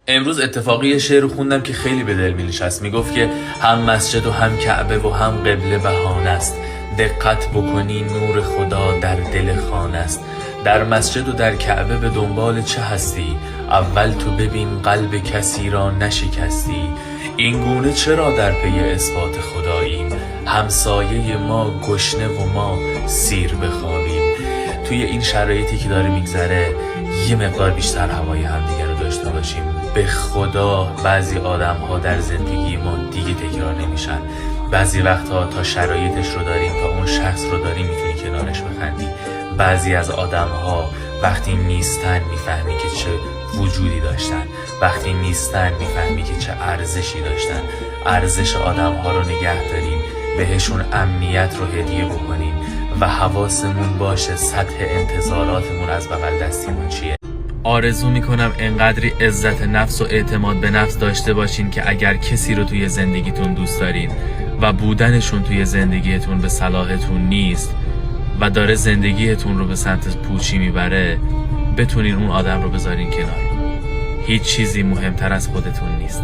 امروز اتفاقی یه شعر خوندم که خیلی به دل می‌نشست. میگفت که هم مسجد و هم کعبه و هم قبله بهانه است. دقت بکنی نور خدا در دل خانه است. در مسجد و در کعبه به دنبال چه هستی؟ اول تو ببین قلب کسی را نشکستی. این گونه چرا در پی اثبات خداییم؟ همسایه ما گشنه و ما سیر بخوابیم. توی این شرایطی که داره میگذره یه مقدار بیشتر هوای همدیگه رو داشته باشیم. به خدا بعضی آدم ها در زندگی ما دیگه تکرار نمیشن. بعضی وقتها تا شرایطش رو داریم، تا اون شخص رو داریم میتونی کنارش بخندی. بعضی از آدم ها وقتی نیستن میفهمی که چه وجودی داشتن. وقتی نیستن میفهمی که چه ارزشی داشتن. ارزش آدم ها رو نگه داریم، بهشون امنیت رو هدیه بکنیم و حواسمون باشه سطح انتظاراتمون از بغل دستیمون چیه. آرزو میکنم انقدری عزت نفس و اعتماد به نفس داشته باشین که اگر کسی رو توی زندگیتون دوست دارین و بودنشون توی زندگیتون به صلاحتون نیست و داره زندگیتون رو به سمت پوچی میبره، بتونین اون آدم رو بذارین کنار. هیچ چیزی مهمتر از خودتون نیست.